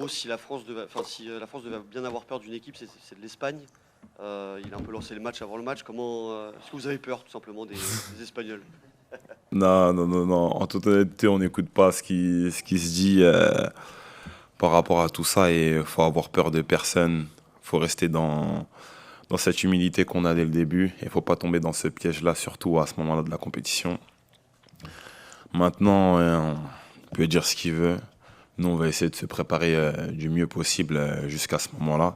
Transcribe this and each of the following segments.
gros, si la France devait, enfin, si la France devait bien avoir peur d'une équipe, c'est de l'Espagne. Il a un peu lancé le match avant le match. Est-ce que vous avez peur tout simplement des Espagnols? Non, non, non, non. En toute honnêteté, on n'écoute pas ce qui se dit par rapport à tout ça et il faut avoir peur de personne. Il faut rester dans cette humilité qu'on a dès le début et il ne faut pas tomber dans ce piège-là, surtout à ce moment-là de la compétition. Maintenant, on peut dire ce qu'il veut. Nous, on va essayer de se préparer du mieux possible jusqu'à ce moment-là.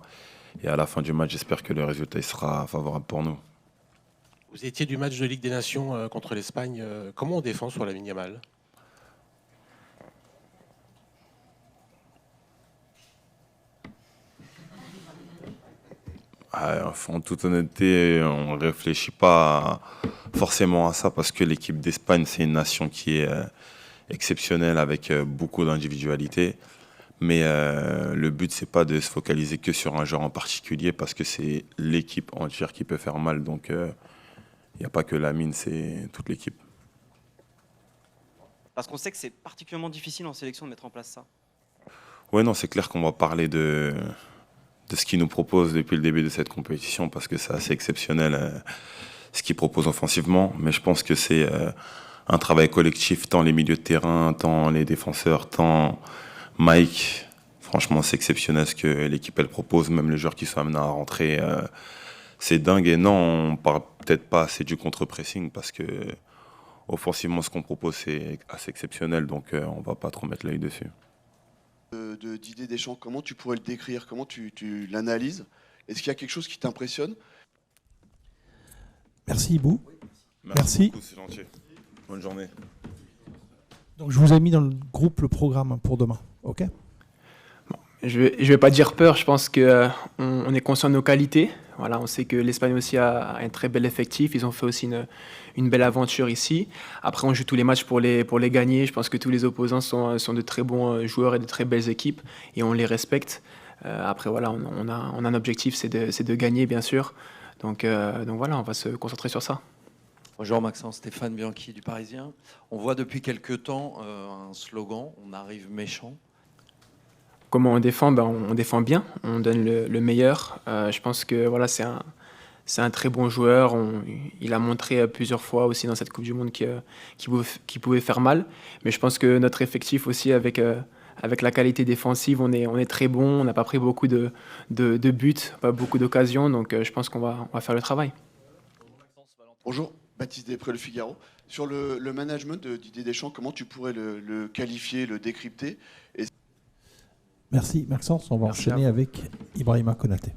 Et à la fin du match, j'espère que le résultat il sera favorable pour nous. Vous étiez du match de Ligue des Nations contre l'Espagne. Comment on défend sur Lamine Yamal? En toute honnêteté, on ne réfléchit pas forcément à ça parce que l'équipe d'Espagne, c'est une nation qui est exceptionnelle avec beaucoup d'individualité. Mais le but, c'est pas de se focaliser que sur un joueur en particulier parce que c'est l'équipe entière qui peut faire mal. Donc, il n'y a pas que Lamine, c'est toute l'équipe. Parce qu'on sait que c'est particulièrement difficile en sélection de mettre en place ça. Ouais, non, c'est clair qu'on va parler de ce qu'il nous propose depuis le début de cette compétition parce que c'est assez exceptionnel ce qu'il propose offensivement. Mais je pense que c'est un travail collectif, tant les milieux de terrain, tant les défenseurs, tant Mike. Franchement, c'est exceptionnel ce que l'équipe elle propose, même les joueurs qui sont amenés à rentrer. C'est dingue. Et non, on parle peut-être pas assez du contre-pressing parce que offensivement, ce qu'on propose, c'est assez exceptionnel. Donc, on va pas trop mettre l'œil dessus. Didier Deschamps, comment tu pourrais le décrire? Comment tu l'analyses? Est-ce qu'il y a quelque chose qui t'impressionne? Merci Ibou. Merci. Beaucoup, c'est gentil. Bonne journée. Donc je vous ai mis dans le groupe le programme pour demain, ok? Je vais pas dire peur, je pense qu'on on est conscient de nos qualités. Voilà, on sait que l'Espagne aussi a un très bel effectif, ils ont fait aussi une belle aventure ici. Après, on joue tous les matchs pour les gagner. Je pense que tous les opposants sont de très bons joueurs et de très belles équipes et on les respecte. Après, voilà, on a un objectif, c'est de gagner, bien sûr. Donc voilà, on va se concentrer sur ça. Bonjour Maxence, Stéphane Bianchi du Parisien. On voit depuis quelques temps un slogan, on arrive méchant. Comment on défend? On défend bien, on donne le meilleur. Je pense que voilà, c'est un très bon joueur. Il a montré plusieurs fois aussi dans cette Coupe du Monde qu'il pouvait faire mal. Mais je pense que notre effectif aussi, avec la qualité défensive, on est très bon. On n'a pas pris beaucoup de buts, pas beaucoup d'occasions. Donc je pense qu'on va faire le travail. Bonjour, Baptiste Després, Le Figaro. Sur le management de Didier Deschamps, comment tu pourrais le qualifier, le décrypter? Merci Maxence, on va enchaîner avec Ibrahima Konaté.